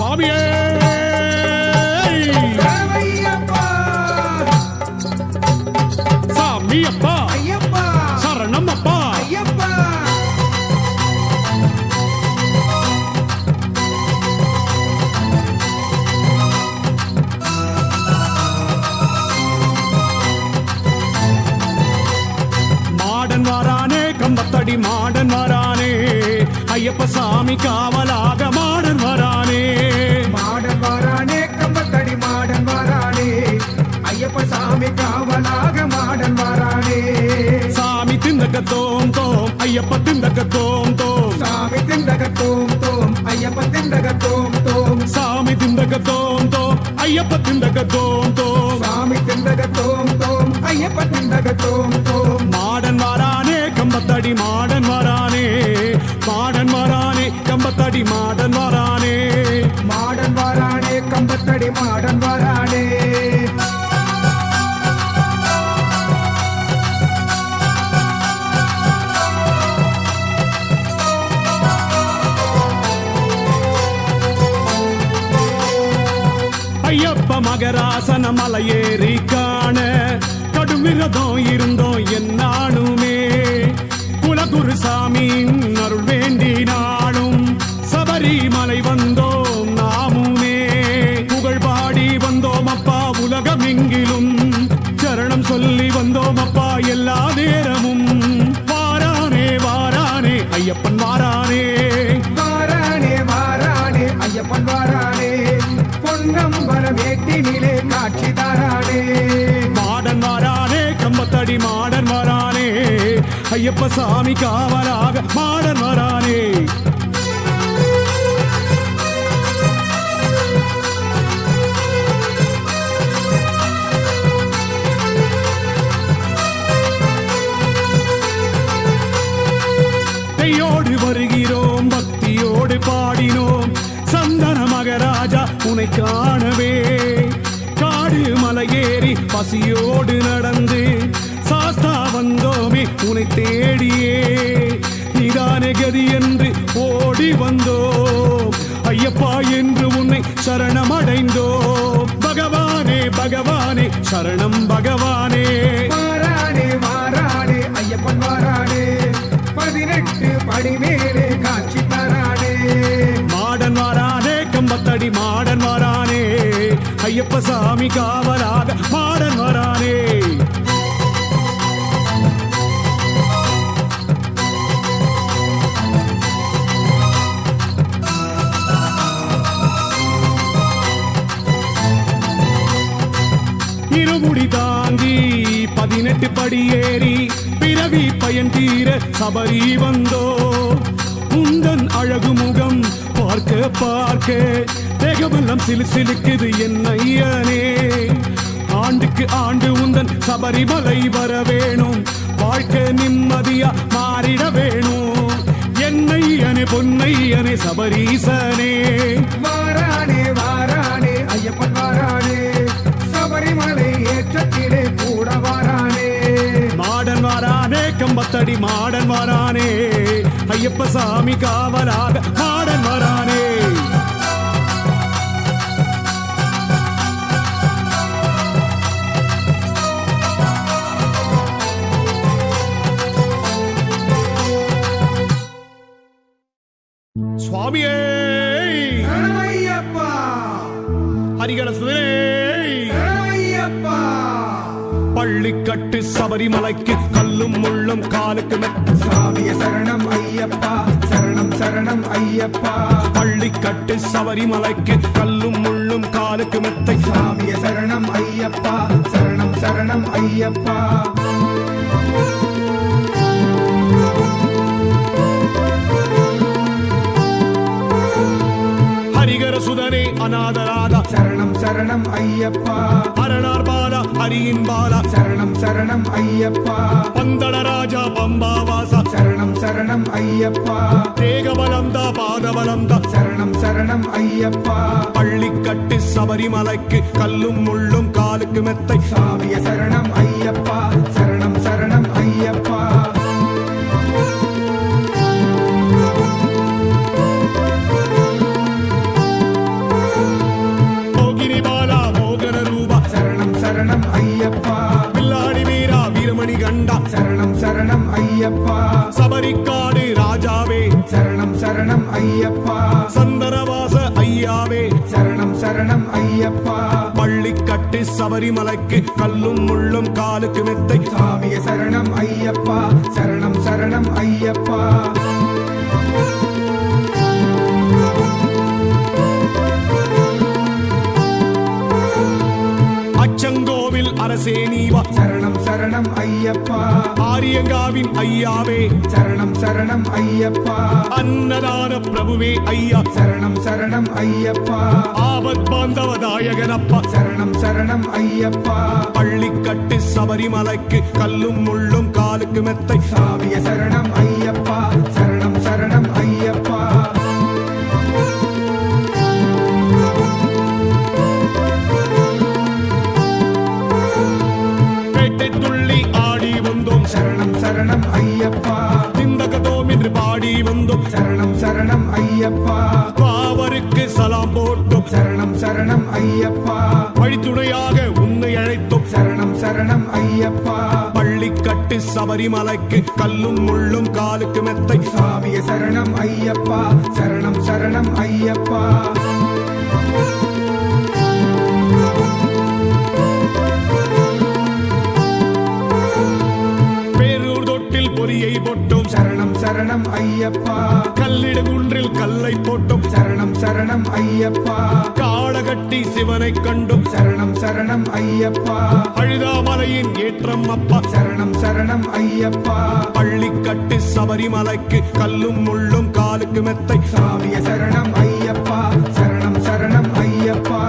சுவாமியே சாமி அப்பா சரணம் அப்பா மாடன் வாரானே கம்பத்தடி மாடன் வாரானே ஐயப்ப சாமி காவலாக மாடன் வரானே மாடன் வாரானே கம்பத்தடி மாடன் வாரானே ஐயப்ப சாமி காவலாக மாடன் வாரானே சாமி திந்தக தோம் தோம் ஐயப்ப திந்தக தோம் தோம் சாமி திந்தக தோம் தோம் ஐயப்ப திந்தக தோம் தோம் சாமி திந்தக தோம் தோம் ஐயப்ப திந்தக தோம் தோம் சாமி திந்தக தோம் தோம் ஐயப்ப திந்தக தோம் தோம் மாடன் வாரானே கம்பத்தடி மாடன் வாரானே மாடன் வாரானே கம்பத்தடி மாடன் வாரானே மாடன் வாரானே கம்பத்தடி மாடன் வாரானே ஐயப்ப மகராசன மலையேறி காண கடும் விரதம் இருந்தோம் என்னாலுமே குலகுரு சாமியின் அருள் வேண்டினாலும் சபரிமலை வந்தோம் நாமுமே புகழ் பாடி வந்தோம் அப்பா உலகமெங்கிலும் சரணம் சொல்லி வந்தோம் அப்பா எல்லா நேரமும் வாரானே வாரானே ஐயப்பன் வாரானே வாரானே வாரானே ஐயப்பன் வாரானே பொன்னம்பல வேட்டினிலே காட்சி தாரானே மாடன் வாரானே கம்பத்தடி மாடன் வரானே ஐயப்ப சாமி காவலாக மாடன் வரானே கையோடு வருகிறோம் பக்தியோடு பாடினோம் சந்தன மகராஜா உனை காணவே காடு மலையேறி பசியோடு நடந்து சாஸ்தா வந்தோமே உனை தேடியே நீதானே கதி என்று ஓடி வந்தோம் ஐயப்பா என்று உன்னை சரணமடைந்தோம் பகவானே பகவானே சரணம் பகவானே வாரானே வாரானே ஐயப்பன் வாரானே 18 படி மேலே காட்சி தரானே மாடன் வாரானே கம்பத்தடி மாடன் வாரானே ஐயப்ப சாமி காவலாக மாடன் வரானே இருமுடி தாங்கி 18 படி ஏறி பிறவி பயன் தீர சபரி வந்தோ உந்தன் அழகு முகம் பார்க்க பார்க்க தேகமெல்லாம் சிலுக்குது என் ஐயனே ஆண்டுக்கு ஆண்டு உந்தன் சபரிமலை வர வேணும் வாழ்க்கை நிம்மதியா மாறிட வேணும் என்னையனே பொன்னையனே சபரீசனே வாரானே வாரானே ஐயப்பன் வாரானே சபரிமலை ஏற்றத்திலே கூட வாரானே மாடன் வாரானே கம்பத்தடி மாடன் வாரானே ஐயப்ப சாமி காவலாக மாடன் வரானே சுவாமியே சரணமையப்பா ஹரிகர சுதரே சரணமையப்பா பள்ளிக்கட்டு சபரிமலைக்கு கல்லும் முள்ளும் காலுக்கு மெத்த சாமிய சரணம் ஐயப்பா சரணம் சரணம் ஐயப்பா பள்ளிக்கட்டு சபரிமலைக்கு கல்லும் முள்ளும் காலுக்கு மெத்தை சாமிய சரணம் ஐயப்பா சரணம் சரணம் ஐயப்பா ஹரிகர சுதனே அநாதராதா சரணம் சரணம் ஐயப்பா அரணார் பாலா ஹரியின் பாலா சரணம் சரணம் ஐயப்பா பந்தள ராஜா பம்பாவாசா சரணம் சரணம் ஐயப்பா தேகபலம்தா பாதபலம்தா சரணம் சரணம் ஐயப்பா பள்ளிக்கட்டு சபரிமலைக்கு கல்லும் முள்ளும் காலுக்கு மெத்தை சாமிய சரணம் ஐயப்பா சரணம் சரணம் ஐயப்பா ஐயப்பா சந்தனவாச ஐயாவே சரணம் சரணம் ஐயப்பா பள்ளிக்கட்டு சபரிமலைக்கு கல்லும் முள்ளும் காலுக்கு மெத்தை சாமிய சரணம் ஐயப்பா சரணம் சரணம் ஐயப்பா அச்சங்கோவில் அரசே நீவா சரணம் சரணம் ஐயப்பா ஆரியங்காவின் ஐயாவே சரணம் சரணம் ஐயப்பா அன்னதான பிரபுவே ஐயா சரணம் சரணம் ஐயப்பா ஆபத் பாந்தவதாயகனப்பா சரணம் சரணம் ஐயப்பா பள்ளிக்கட்டு சபரிமலைக்கு கல்லும் முள்ளும் காலுக்கு மெத்தை சாமிய சரணம் ஐயப்பா சரணம் சரணம் ஐயப்பா பேட்டை துள்ளி ஆடி வந்தோம் சரணம் சரணம் ஐயப்பா திந்தகதோம் என்று பாடி வந்தோம் சரணம் சரணம் ஐயப்பா பாவருக்கு சலாம் போட்டோம் சரணம் சரணம் ஐயப்பா வழித்துணையாக உன்னை அழைத்தோம் சரணம் சரணம் ஐயப்பா பள்ளிக்கட்டு சபரிமலைக்கு கல்லும் முள்ளும் காலுக்கு மெத்தை சாமிய சரணம் ஐயப்பா சரணம் சரணம் ஐயப்பா பேரூர் தொட்டில் பொறியை போட்டோம் சரணம் சரணம் ஐயப்பா கல்லிட குன்றில் கல்லை போட்டோம் சரணம் சரணம் ஐயப்பா காளகட்டி சிவனை கண்டும் சரணம் சரணம் ஐயப்பா அழுதாமலையின் ஏற்றம் அப்பா சரணம் சரணம் ஐயப்பா பள்ளிக்கட்டு சபரிமலைக்கு கல்லும் முள்ளும் காலுக்கு மெத்தை சாமிய சரணம் ஐயப்பா சரணம் சரணம் ஐயப்பா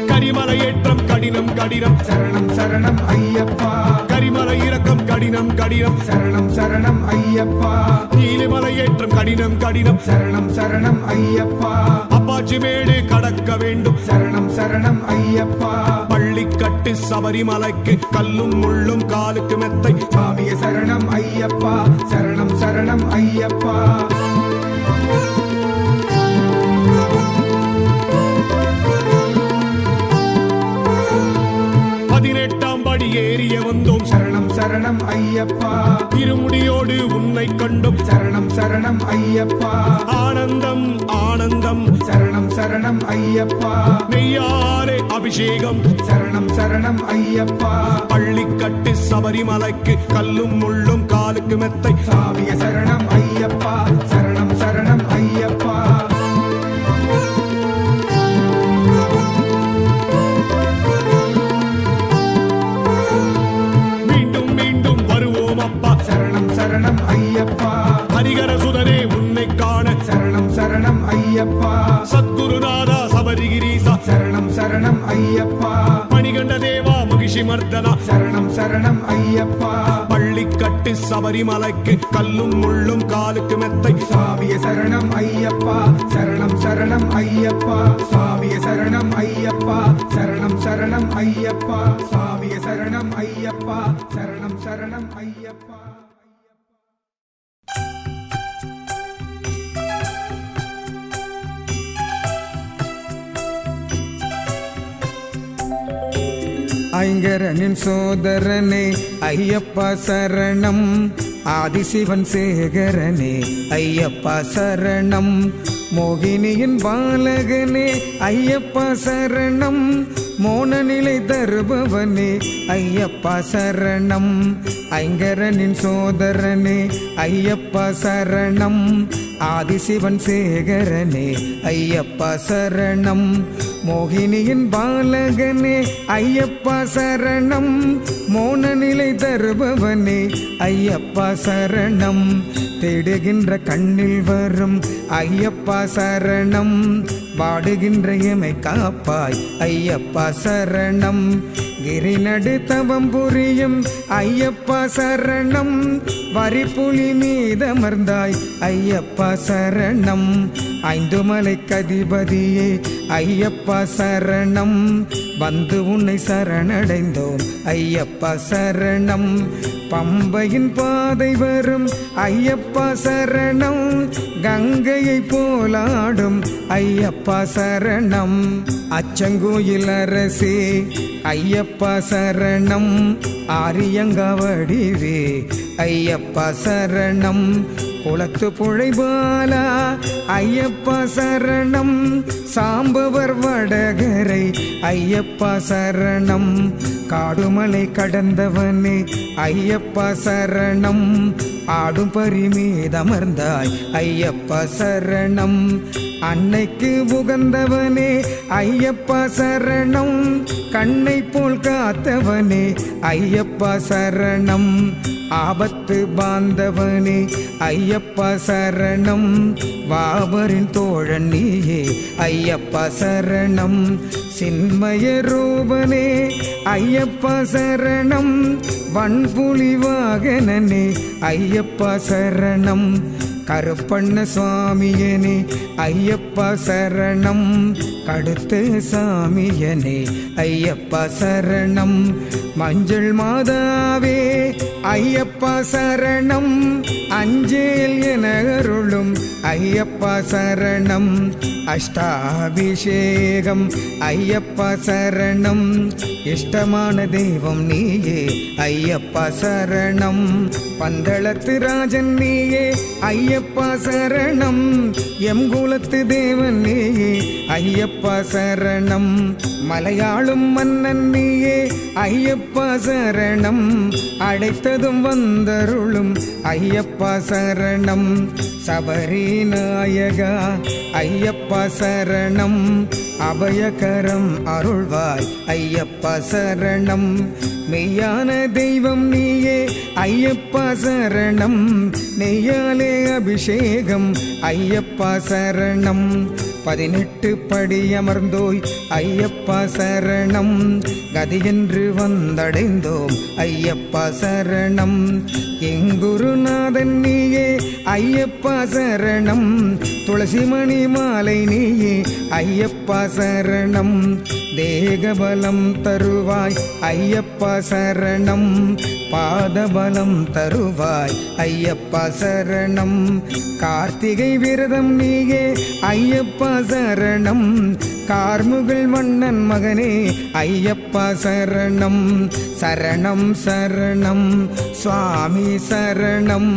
கரிமலை ஏற்றம் கடினம் கடினம் சரணம் சரணம் ஐயப்பா கரிமலை இறக்கம் கடினம் கடினம் சரணம் சரணம் ஐயப்பா நீலிமலை ஏற்றம் கடினம் கடினம் சரணம் சரணம் ஐயப்பா அப்பாச்சி மேடு கடக்க வேண்டும் சரணம் சரணம் ஐயப்பா பள்ளிக்கட்டு சபரிமலைக்கு கல்லும் முள்ளும் காலுக்கு மெத்தை சாமிய சரணம் ஐயப்பா சரணம் சரணம் ஐயப்பா பதினெட்டாம் படி ஏறிய வந்தோம் சரணம் சரணம் ஐயப்பா இருமுடியோடு உன்னை கண்டும் சரணம் சரணம் ஐயப்பா ஆனந்தம் ஆனந்தம் சரணம் சரணம் ஐயப்பா நெய்யாரே அபிஷேகம் சரணம் சரணம் ஐயப்பா பள்ளிக்கட்டு சபரிமலைக்கு கல்லும் முள்ளும் காலுக்கு மெத்தை சாமிய சரணம் ஐயப்பா சரணம் சரணம் ஐயப்பா மீண்டும் மீண்டும் வருவோம் அப்பா சரணம் சரணம் ஐயப்பா ஹரிகர சுதனே உன்னை காண சரணம் சரணம் ஐயப்பா சத்குருநாதா சபரிகிரீசா சரணம் சரணம் ஐயப்பா மணிகண்ட தேவா மகிஷி மர்தனா சரணம் சரணம் ஐயப்பா பள்ளிக்கட்டு சபரிமலைக்கு கல்லும் முள்ளும் காலுக்கு மெத்தை சாமிய சரணம் ஐயப்பா சரணம் சரணம் ஐயப்பா சாமிய சரணம் ஐயப்பா சரணம் சரணம் ஐயப்பா சாமிய சரணம் ஐயப்பா சரணம் சரணம் ஐயப்பா ஐங்கரனின் சோதரனே ஐயப்பா சரணம் ஆதிசிவன் சேகரனே ஐயப்பா சரணம் மோகினியின் பாலகனே ஐயப்பா சரணம் மோன நிலை தருபவனே ஐயப்பா சரணம் ஐங்கரனின் சோதரனே ஐயப்பா சரணம் ஆதிசிவன் சேகரனே ஐயப்பா சரணம் மோகினியின் பாலகனே ஐயப்பா சரணம் மோன நிலை தருபவனே ஐயப்பா சரணம் தேடுகின்ற கண்ணில் வரும் ஐயப்பா சரணம் வாடுகின்ற எமை காப்பாய் ஐயப்பா சரணம் கிரிநடு தவம் புரியும் ஐயப்பா சரணம் வரிப்புலி மீதமர்ந்தாய் ஐயப்பா சரணம் ஐந்து மலை கதிபதியே ஐயப்பா சரணம் வந்து உன்னை சரணடைந்தோம் ஐயப்பா சரணம் பம்பையின் பாதை வரும் ஐயப்பா சரணம் கங்கையை போலாடும் ஐயப்பா சரணம் அச்சங்கோயில் அரசே ஐயப்பா சரணம் ஆரியங்கவடிவே ஐயப்பா சரணம் குளத்து புழைபாலா ஐயப்பா சரணம் சாம்பவர் வடகரை ஐயப்பா சரணம் காடுமலை கடந்தவனே ஐயப்பா சரணம் ஆடும் பரிமீதமர்ந்தாய் ஐயப்பா சரணம் அன்னைக்கு உகந்தவனே ஐயப்பா சரணம் கண்ணை போல் காத்தவனே ஐயப்பா சரணம் ஆபத்து பாந்தவனே ஐயப்பா சரணம் வாபரின் தோழன் நீயே ஐயப்பா சரணம் சின்மய ரூபனே ஐயப்பா சரணம் வன்புலி வாகனனே ஐயப்பா சரணம் கருப்பண்ண சுவாமியனே ஐயப்பா சரணம் கடுத்து சாமியனே ஐயப்பா சரணம் மஞ்சள் மாதாவே ஐயப்பா சரணம் அஞ்சேல் என அருளும் ஐயப்பா சரணம் அஷ்டாபிஷேகம் ஐயப்பா சரணம் இஷ்டமான தெய்வம் நீயே ஐயப்பா சரணம் பந்தளத்து ராஜன் நீயே ஐயப்பா சரணம் எம் குலத்து தேவன் நீயே ஐயப்பா சரணம் மலையாளும் மன்னன் நீயே ஐயப்பா சரணம் அடைத்ததும் வந்தருளும் ஐயப்பா சரணம் சபரி நாயகா ஐயப்பா சரணம் அபயகரம் அருள்வாய் ஐயப்பா சரணம் மெய்யான தெய்வம் நீயே ஐயப்பா சரணம் நெய்யாலே அபிஷேகம் ஐயப்பா சரணம் 18 படி அமர்ந்தோய் ஐயப்பா சரணம் கதியென்று வந்தடைந்தோம் ஐயப்பா சரணம் எங்குருநாதன் நீயே ஐயப்பா சரணம் துளசிமணி மாலை நீயே ஐயப்பா சரணம் தேகபலம் தருவாய் ஐயப்பா சரணம் பாதபலம் தருவாய் ஐயப்பா சரணம் கார்த்திகை விரதம் நீயே ஐயப்பா சரணம் கார்முகில் வண்ணன் மகனே ஐயப்பா சரணம் சரணம் சரணம் சுவாமி சரணம்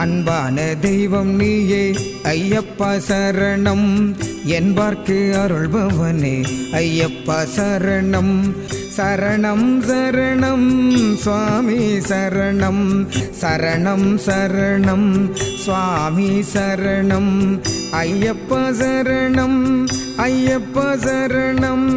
அன்பான தெய்வம் நீயே ஐயப்பா சரணம் என்பார்க்கு அருள்பவனே ஐயப்பா சரணம் சரணம் சரணம் சுவாமி சரணம் சரணம் சரணம் சுவாமி சரணம் ஐயப்பா சரணம் ஐயப்பா சரணம்